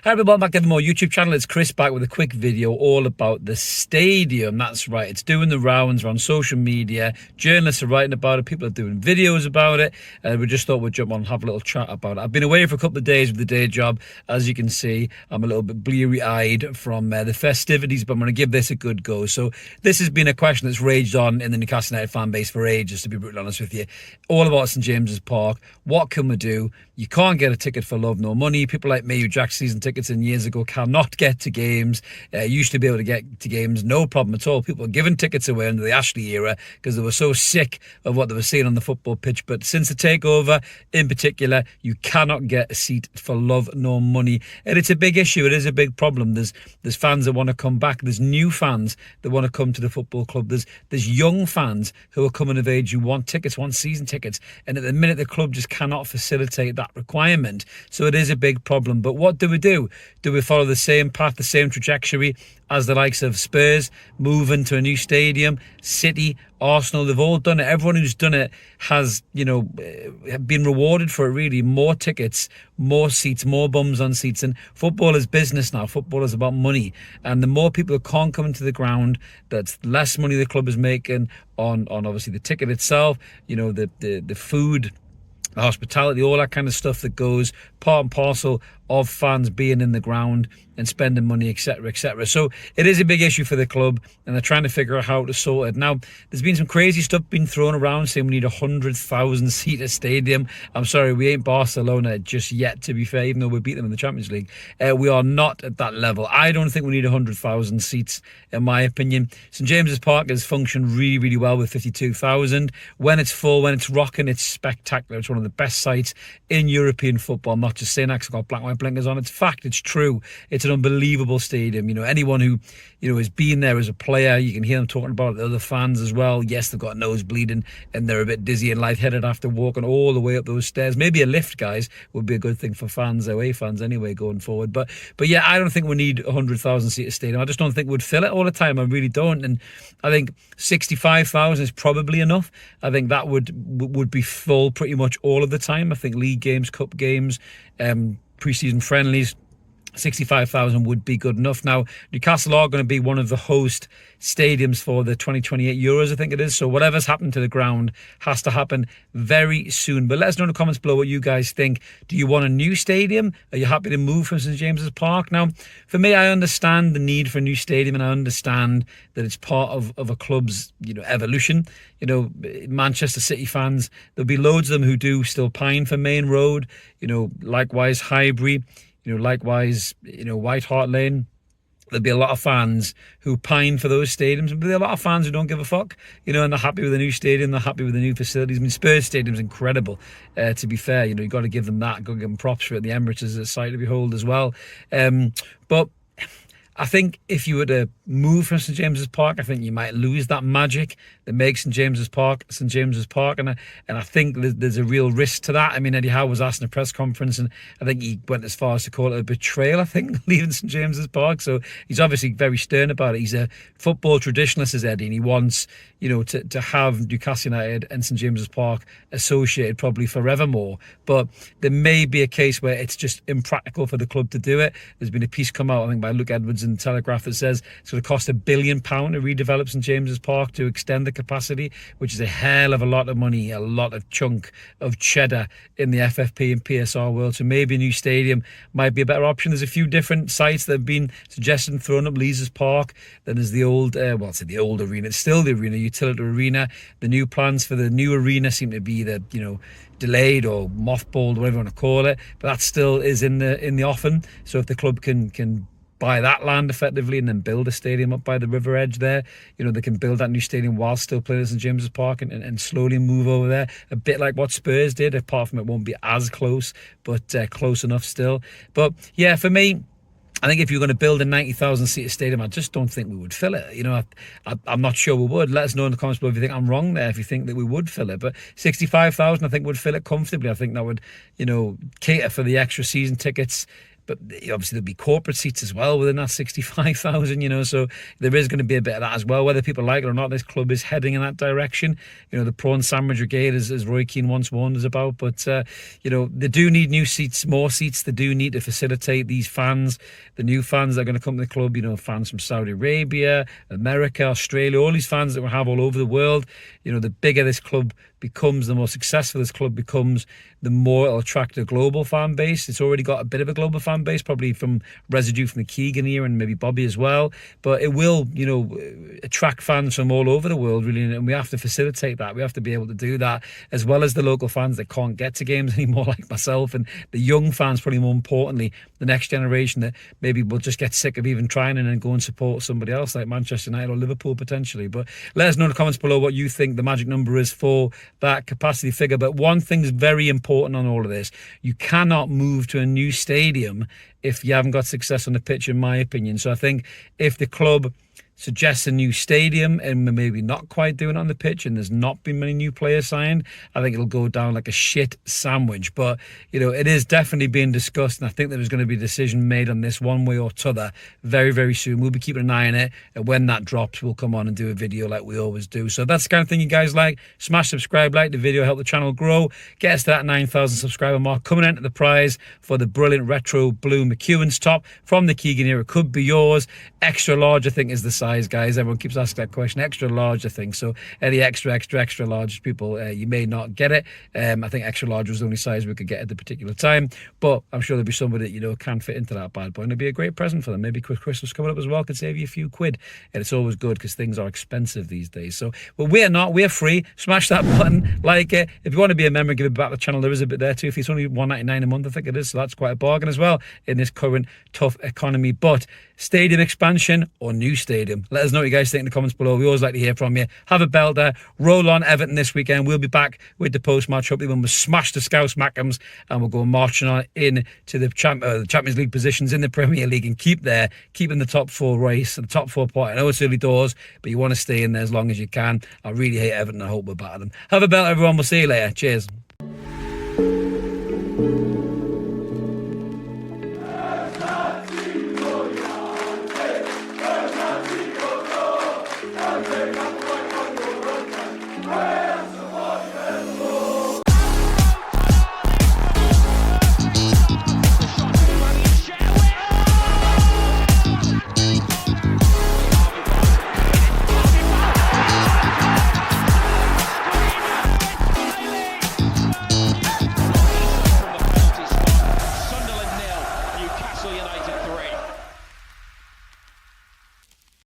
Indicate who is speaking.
Speaker 1: Hi everyone, back to the More YouTube channel. It's Chris back with a quick video all about the stadium. That's right, it's doing the rounds on social media. Journalists are writing about it, people are doing videos about it. We just thought we'd jump on and have a little chat about it. I've been away for a couple of days with the day job. As you can see, I'm a little bit bleary-eyed from the festivities, but I'm going to give this a good go. So this has been a question that's raged on in the Newcastle United fan base for ages, to be brutally honest with you. All about St James's Park. What can we do? You can't get a ticket for love nor money. People like me who jacked season tickets in years ago cannot get to games. Used to be able to get to games, no problem at all. People were giving tickets away under the Ashley era because they were so sick of what they were seeing on the football pitch. But since the takeover, in particular, you cannot get a seat for love nor money. And it's a big issue. It is a big problem. There's fans that want to come back. There's new fans that want to come to the football club. There's young fans who are coming of age who want tickets, want season tickets. And at the minute, the club just cannot facilitate that requirement. So it is a big problem. But what do? Do we follow the same path, the same trajectory as the likes of Spurs, moving to a new stadium, City, Arsenal? They've all done it. Everyone who's done it has, been rewarded for it, really. More tickets, more seats, more bums on seats. And football is business now. Football is about money. And the more people who can't come into the ground, that's less money the club is making on obviously the ticket itself, the food, the hospitality, all that kind of stuff that goes part and parcel of fans being in the ground and spending money, etc., etc. So it is a big issue for the club, and they're trying to figure out how to sort it. Now, there's been some crazy stuff being thrown around saying we need a 100,000 seater stadium. I'm sorry, we ain't Barcelona just yet, to be fair, even though we beat them in the Champions League. We are not at that level. I don't think we need 100,000 seats, in my opinion. St James's Park has functioned really, really well with 52,000. When it's full, when it's rocking, it's spectacular. It's one of the best sites in European football. I'm not just saying that because I've got black and white blinkers on. It's fact, it's true. It's an unbelievable stadium. Anyone who has been there as a player, you can hear them talking about it, the other fans as well. Yes, they've got nose bleeding and they're a bit dizzy and lightheaded after walking all the way up those stairs. Maybe a lift, guys, would be a good thing for fans, away fans anyway, going forward. But yeah, I don't think we need 100,000 seater stadium. I just don't think we'd fill it all the time. I really don't. And I think 65,000 is probably enough. I think that would be full pretty much all of the time. I think league games, cup games, pre-season friendlies, 65,000 would be good enough. Now, Newcastle are going to be one of the host stadiums for the 2028 Euros, I think it is. So whatever's happened to the ground has to happen very soon. But let us know in the comments below what you guys think. Do you want a new stadium? Are you happy to move from St James's Park? Now, for me, I understand the need for a new stadium, and I understand that it's part of a club's, evolution. Manchester City fans, there'll be loads of them who do still pine for Main Road, likewise Highbury, likewise, White Hart Lane. There'll be a lot of fans who pine for those stadiums, but there'll be a lot of fans who don't give a fuck, and they're happy with the new stadium, they're happy with the new facilities. I mean, Spurs Stadium's incredible, to be fair. You've got to give them that, got to give them props for it. The Emirates is a sight to behold as well. But I think if you were to move from St James's Park, I think you might lose that magic that makes St James's Park St James's Park, and I think there's a real risk to that. I mean, Eddie Howe was asked in a press conference, and I think he went as far as to call it a betrayal, I think, leaving St James's Park. So he's obviously very stern about it. He's a football traditionalist, as Eddie, and he wants to have Newcastle United and St James's Park associated probably forevermore. But there may be a case where it's just impractical for the club to do it. There's been a piece come out, I think, by Luke Edwards in the Telegraph that says it's going to cost £1 billion to redevelop St James's Park to extend the capacity, which is a hell of a lot of money, a lot of chunk of cheddar in the FFP and PSR world. So maybe a new stadium might be a better option. There's a few different sites that have been suggested and thrown up. Leazes Park, then there's the old, it's the old arena. It's still the arena, Utility Arena. The new plans for the new arena seem to be delayed or mothballed, whatever you want to call it, but that still is in the offing. So if the club can buy that land effectively and then build a stadium up by the river edge there, they can build that new stadium while still playing at St James's Park and slowly move over there, a bit like what Spurs did. Apart from it won't be as close, but close enough still. But yeah, for me, I think if you're going to build a 90,000 seater stadium, I just don't think we would fill it. I'm not sure we would. Let us know in the comments below if you think I'm wrong there, if you think that we would fill it. But 65,000, I think, would fill it comfortably. I think that would, cater for the extra season tickets, but obviously there'll be corporate seats as well within that 65,000, you know, so there is going to be a bit of that as well. Whether people like it or not, this club is heading in that direction. You know, the prawn sandwich brigade, as Roy Keane once warned us about, but you know, they do need new seats, more seats. They do need to facilitate these fans, the new fans that are going to come to the club, you know, fans from Saudi Arabia, America, Australia, all these fans that we have all over the world. You know, the bigger this club becomes, the more successful this club becomes, the more it'll attract a global fan base. It's already got a bit of a global fan base, probably from residue from the Keegan era and maybe Bobby as well, but it will, you know, attract fans from all over the world, really, and we have to facilitate that. We have to be able to do that, as well as the local fans that can't get to games anymore, like myself, and the young fans, probably more importantly, the next generation that maybe will just get sick of even trying and then go and support somebody else like Manchester United or Liverpool potentially. But let us know in the comments below what you think the magic number is for that capacity figure. But one thing's very important on all of this: you cannot move to a new stadium if you haven't got success on the pitch, in my opinion. So I think if the club suggests a new stadium and we're maybe not quite doing it on the pitch and there's not been many new players signed, I think it'll go down like a shit sandwich. But, you know, it is definitely being discussed, and I think there's going to be a decision made on this one way or t'other very, very soon. We'll be keeping an eye on it, and when that drops, we'll come on and do a video like we always do. So that's the kind of thing you guys like. Smash subscribe, like the video, help the channel grow, get us to that 9,000 subscriber mark. Coming into the prize for the brilliant retro blue McEwen's top from the Keegan era could be yours. Extra large, I think, is the size, guys. Everyone keeps asking that question. Extra large, I think. So any extra large people, you may not get it. I think extra large was the only size we could get at the particular time, but I'm sure there'll be somebody that, you know, can fit into that bad boy, and it'll be a great present for them. Maybe Christmas coming up as well could save you a few quid, and it's always good because things are expensive these days. So, well, we're not, we're free. Smash that button, like it. If you want to be a member, give it back to the channel. There is a bit there too. If it's only $1.99 a month, I think it is, so that's quite a bargain as well in this current tough economy. But stadium expansion or new stadium, let us know what you guys think in the comments below. We always like to hear from you. Have a belter. Roll on Everton this weekend. We'll be back with the post-match. Hopefully when we smash the Scouse Mackhams and we'll go marching on into the Champions League positions in the Premier League and keep in the top four race, the top four part. I know it's early doors, but you want to stay in there as long as you can. I really hate Everton. I hope we're better them. Have a belter, everyone. We'll see you later. Cheers.